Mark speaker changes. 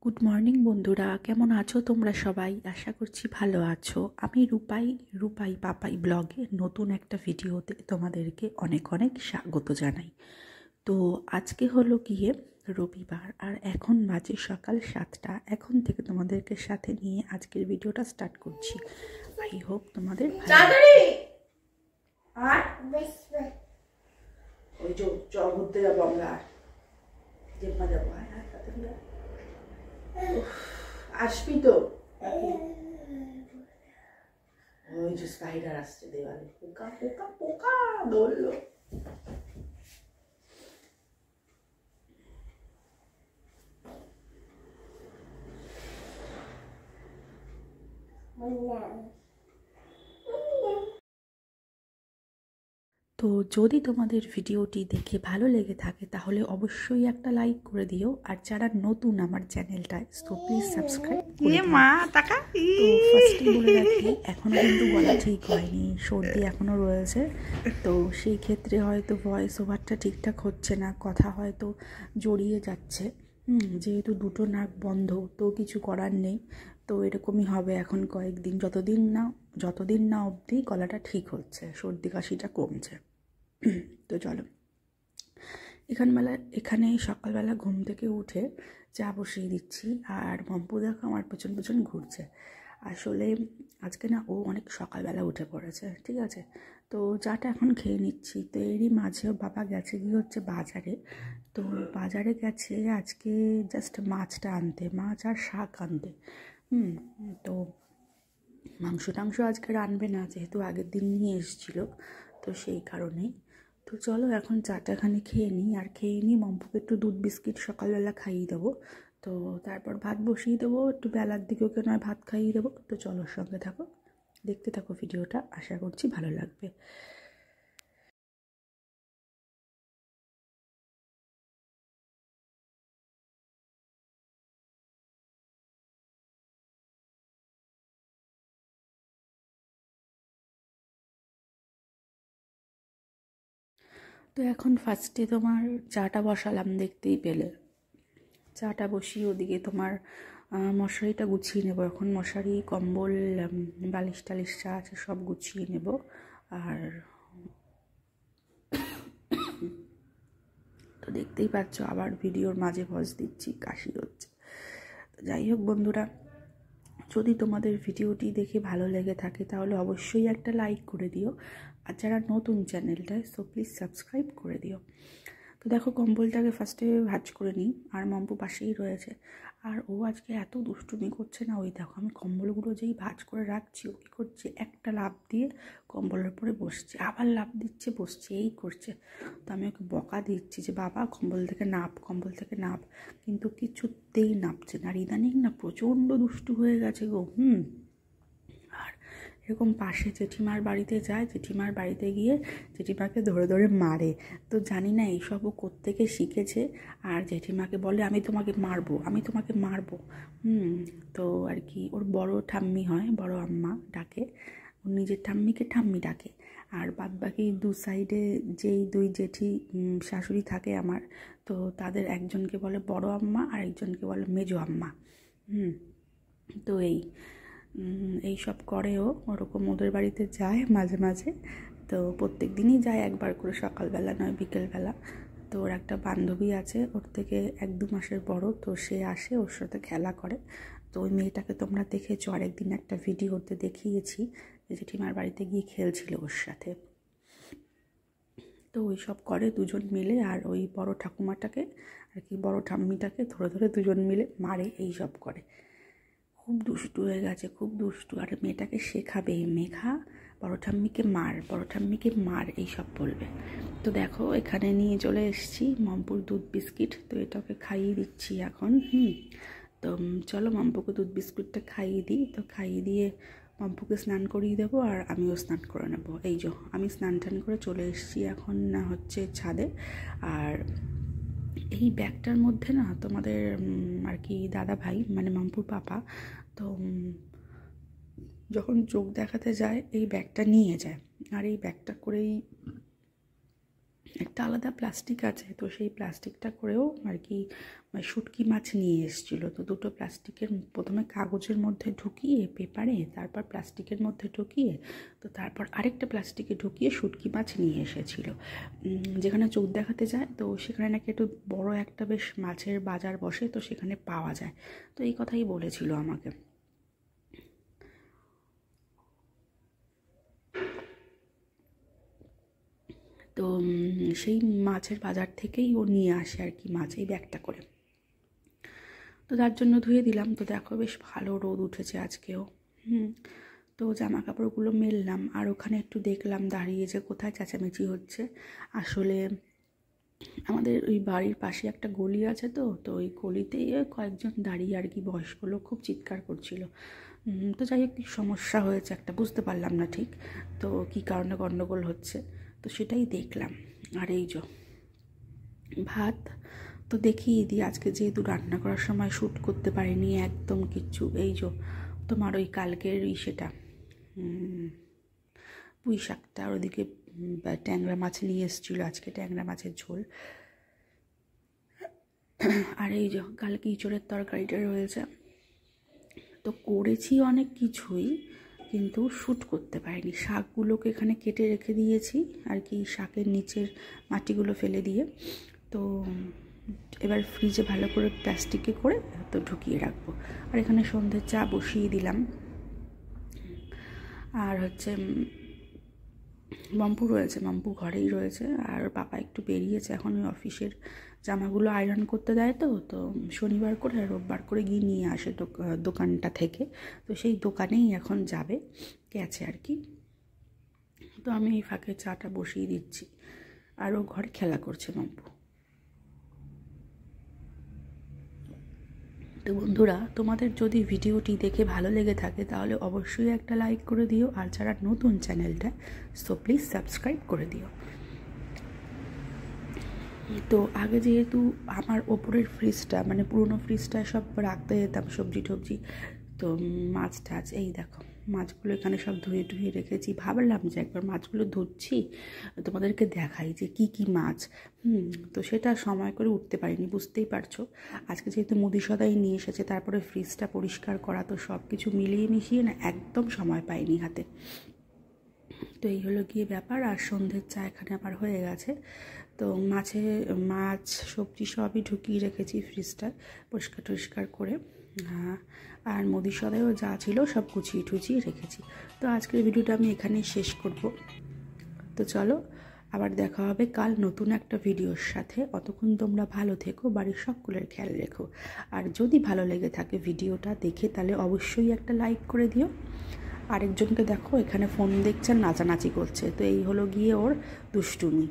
Speaker 1: Good morning বন্ধুরা, কেমন আছো তোমরা সবাই? আশা করছি ভালো আছো। আমি রূপাই পাপাই ব্লগে নতুন একটা ভিডিওতে তোমাদেরকে অনেক অনেক স্বাগত জানাই। তো আজকে হলো গিয়ে রবিবার আর এখন বাজে সকাল 7টা। এখন থেকে তোমাদেরকে সাথে নিয়ে আজকের ভিডিওটা স্টার্ট করছি। আই হোপ তোমাদের ভালো লাগবে। আর ওই যে চল ঘুরতে যাবো আমরা, জেম্মা যাবো। আসবি তো? ওই যে স্পাইডার আসছে দেওয়ালে, পোকা পোকা পোকা ধরলো। তো যদি তোমাদের ভিডিওটি দেখে ভালো লেগে থাকে তাহলে অবশ্যই একটা লাইক করে দিও, আর যারা নতুন আমার চ্যানেলটায় তো প্লিজ সাবস্ক্রাইব করে দিও। তো ফার্স্টে বলে রাখি, এখনও কিন্তু গলা ঠিক হয়নি, সর্দি এখনও রয়েছে। তো সেই ক্ষেত্রে হয়তো ভয়েস ওভারটা ঠিকঠাক হচ্ছে না, কথা হয়তো জড়িয়ে যাচ্ছে। যেহেতু দুটো নাক বন্ধ, তো কিছু করার নেই। তো এরকমই হবে এখন কয়েকদিন, যতদিন না অবধি গলাটা ঠিক হচ্ছে, সর্দি কাশিটা কমছে। তো চলো, এখানে সকালবেলা ঘুম থেকে উঠে চা বসিয়ে দিচ্ছি, আর মম্পু দেখো আমার পেছন পেছন ঘুরছে। আসলে আজকে না ও অনেক সকালবেলা উঠে পড়েছে, ঠিক আছে। তো চাটা এখন খেয়ে নিচ্ছি। তো এরই মাঝেও বাবা গেছে গিয়ে হচ্ছে বাজারে। তো বাজারে গেছে আজকে জাস্ট মাছটা আনতে, মাছ আর শাক আনতে। তো মাংস টাংস আজকে রানবে না, যেহেতু আগের দিন নিয়ে এসেছিলো, তো সেই কারণেই। তো চলো এখন চাটাখানি খেয়ে নিই, আর খেয়ে নিই মম্পুকে একটু দুধ বিস্কিট সকালবেলা খাইয়ে দেবো। তো তারপর ভাত বসিয়ে দেবো, একটু বেলার দিকেও কেন হয় ভাত খাইয়ে দেবো। তো চলো সঙ্গে থাকো, দেখতে থাকো ভিডিওটা, আশা করছি ভালো লাগবে। তো এখন ফার্স্টে তোমার চাটা বসালাম, দেখতেই পেলে। চাটা বসিয়ে ওদিকে তোমার মশারিটা গুছিয়ে নেব। এখন মশারি, কম্বল, বালিশ টালিশ যা আছে সব গুছিয়ে নেব। আর তো দেখতেই পাচ্ছ আবার ভিডিওর মাঝে ভয়েস দিচ্ছি, কাশি হচ্ছে। তো যাই হোক বন্ধুরা, যদি তোমাদের ভিডিওটি দেখে ভালো লেগে থাকে তাহলে অবশ্যই একটা লাইক করে দিও, আর যারা নতুন চ্যানেলটায় সো প্লিজ সাবস্ক্রাইব করে দিও। তো দেখো কম্বলটাকে ফার্স্টে ভাঁজ করে নিই, আর মম্পু পাশেই রয়েছে। আর ও আজকে এত দুষ্টুমি করছে না, ওই দেখো আমি কম্বলগুলো যেই ভাঁজ করে রাখছি, ও কী করছে, একটা লাফ দিয়ে কম্বলের উপরে বসছে, আবার লাফ দিচ্ছে, বসছে, এই করছে। তো আমি ওকে বকা দিচ্ছি যে বাবা কম্বল থেকে নাপ, কম্বল থেকে নাপ, কিন্তু কিছুতেই নাপছে না। আর ইদানিং না প্রচণ্ড দুষ্টু হয়ে গেছে গো। আর এরকম পাশে জেঠিমার বাড়িতে যায়, জেঠিমার বাড়িতে গিয়ে জেঠিমাকে ধরে ধরে মারে। তো জানি না এইসবও কোত্থেকে শিখেছে, আর জেঠিমাকে বলে আমি তোমাকে মারবো, আমি তোমাকে মারবো। তো আর কি ওর বড় ঠাম্মি হয়, বড় আম্মা ডাকে, ওর নিজের ঠাম্মিকে ঠাম্মি ডাকে। আর বাদ বাকি দু সাইডে যেই দুই জেঠি শাশুড়ি থাকে আমার, তো তাদের একজনকে বলে বড় আম্মা আর একজনকে বলে মেজো আম্মা। তো এই সব করেও ওরকম ওদের বাড়িতে যায় মাঝে মাঝে। তো প্রত্যেক দিনই যায় একবার করে, সকালবেলা নয় বিকেলবেলা। তো ওর একটা বান্ধবী আছে, ওর থেকে 1-2 মাসের বড়, তো সে আসে, ওর সাথে খেলা করে। তো ওই মেয়েটাকে তোমরা দেখেছো, আরেকদিন একটা ভিডিওতে দেখিয়েছি যে জেঠিমার বাড়িতে গিয়ে খেলছিল ওর সাথে। তো ওই সব করে দুজন মিলে, আর ওই বড় ঠাকুমাটাকে আর কি বড় ঠাম্মিটাকে ধরে ধরে দুজন মিলে মারে, এই সব করে। খুব দুষ্টু হয়ে গেছে, খুব দুষ্টু। আর মেয়েটাকে শেখাবে, মেঘা বড় ঠাম্মিকে মার, বড় ঠাম্মিকে মার, এইসব বলবে। তো দেখো এখানে নিয়ে চলে এসেছি মম্পুর দুধ বিস্কিট, তো এটাকে খাইয়ে দিচ্ছি এখন। তো চলো মম্পুকে দুধ বিস্কুটটা খাইয়ে দিই। তো খাইয়ে দিয়ে মম্পুকে স্নান করিয়ে দেবো, আর আমিও স্নান করে নেবো। এই যে আমি স্নান টান করে চলে এসেছি এখন না হচ্ছে ছাদে। আর এই ব্যাগটার মধ্যে না তোমাদের আর কি দাদা ভাই মানে মম্পুর পাপা, তো যখন চোখ দেখাতে যায় এই ব্যাগটা নিয়ে যায়, আর এই ব্যাগটা করেই একটা আলাদা প্লাস্টিক আছে, তো সেই প্লাস্টিকটা করেও আর কি শুটকি মাছ নিয়ে এসেছিলো। তো দুটো প্লাস্টিকের প্রথমে কাগজের মধ্যে ঢুকিয়ে পেপারে, তারপর প্লাস্টিকের মধ্যে ঢুকিয়ে, তো তারপর আরেকটা প্লাস্টিকে ঢুকিয়ে শুটকি মাছ নিয়ে এসেছিলো। যেখানে চোখ দেখাতে যায়, তো সেখানে নাকি একটু বড় একটা বেশ মাছের বাজার বসে, তো সেখানে পাওয়া যায়। তো এই কথাই বলেছিল আমাকে। তো সেই মাছের বাজার থেকেই ও নিয়ে আসে আর কি মাছ, এই ব্যাগটা করে। তো তার জন্য ধুয়ে দিলাম। তো দেখো বেশ ভালো রোদ উঠেছে আজকেও। তো জামা কাপড়গুলো মেললাম, আর ওখানে একটু দেখলাম দাঁড়িয়ে যে কোথায় চেঁচামেচি হচ্ছে। আসলে আমাদের ওই বাড়ির পাশে একটা গলি আছে, তো ওই গলিতেই কয়েকজন দাঁড়িয়ে আর কি বয়স্ক লোক খুব চিৎকার করছিল। তো যাই হোক, কী সমস্যা হয়েছে একটা বুঝতে পারলাম না ঠিক, তো কী কারণে গণ্ডগোল হচ্ছে, তো সেটাই দেখলাম। আর এই যে ভাত তো দেখিয়ে দিই, আজকে যেহেতু রান্না করার সময় শ্যুট করতে পারিনি একদম কিচ্ছু। এই যে তোমার ওই কালকের সেটা পুঁই শাকটা, আর ওদিকে ট্যাংরা মাছ নিয়ে এসেছিলো, আজকে ট্যাংরা মাছের ঝোল। আর এই যে কালকে ইঁচড়ের তরকারিটা রয়েছে। তো করেছি অনেক কিছুই, কিন্তু শ্যুট করতে পারিনি। শাকগুলোকে এখানে কেটে রেখে দিয়েছি আর কি, শাকের নিচের মাটিগুলো ফেলে দিয়ে। তো এবার ফ্রিজে ভালো করে প্লাস্টিকে করে তো ঢুকিয়ে রাখবো। আর এখানে সন্ধ্যের চা বসিয়ে দিলাম। আর হচ্ছে মাম্পু রয়েছে, মাম্পু ঘরেই রয়েছে, আর পাপা একটু বেরিয়েছে এখন। ওই অফিসের জামাগুলো আয়রন করতে দেয়, তো শনিবার করে আর রোববার করে গিয়ে নিয়ে আসে দোকানটা থেকে। তো সেই দোকানেই এখন যাবে, গেছে আর কি। তো আমি এই ফাঁকে চাটা বসিয়ে দিচ্ছি, আর ও ঘরে খেলা করছে মাম্পু। তো বন্ধুরা, তোমাদের যদি ভিডিওটি দেখে ভালো লেগে থাকে তাহলে অবশ্যই একটা লাইক করে দিও, আর যারা নতুন চ্যানেলটা, সো প্লিজ সাবস্ক্রাইব করে দিও। তো আগে যেহেতু আমার ওপরের ফ্রিজটা মানে পুরনো ফ্রিজটায় সব রাখতে যেতাম সবজি টবজি, তো মাছ টাছ, এই দেখো মাছগুলো এখানে সব ধুয়ে ধুয়ে রেখেছি। ভাবলাম যে একবার মাছগুলো ধুচ্ছি তোমাদেরকে দেখাই যে কি কি মাছ। তো সেটা সময় করে উঠতে পারিনি, বুঝতেই পারছো। আজকে যেহেতু মুদি সদাই নিয়ে এসেছে, তারপরে ফ্রিজটা পরিষ্কার করা, তো সব কিছু মিলিয়ে মিশিয়ে না একদম সময় পাইনি হাতে। তো এই হলো গিয়ে ব্যাপার। আর সন্ধ্যের চা এখানে আমার হয়ে গেছে। তো মাছ সবজি সবই ঢুকিয়ে রেখেছি ফ্রিজটায় পরিষ্কার টরিষ্কার করে। আর মুদি সদাইও যা ছিল সব গুছিয়ে টুচিয়ে রেখেছি। তো আজকের ভিডিওটা আমি এখানেই শেষ করব। তো চলো, আবার দেখা হবে কাল নতুন একটা ভিডিওর সাথে। অতক্ষণ তোমরা ভালো থেকো, বাড়ির সকলের খেয়াল রেখো। আর যদি ভালো লেগে থাকে ভিডিওটা দেখে, তাহলে অবশ্যই একটা লাইক করে দিও। আরেকজনকে দেখো এখানে ফোন দেখছে, নাচানাচি করছে, তো এই হলো গিয়ে ওর দুষ্টুমি।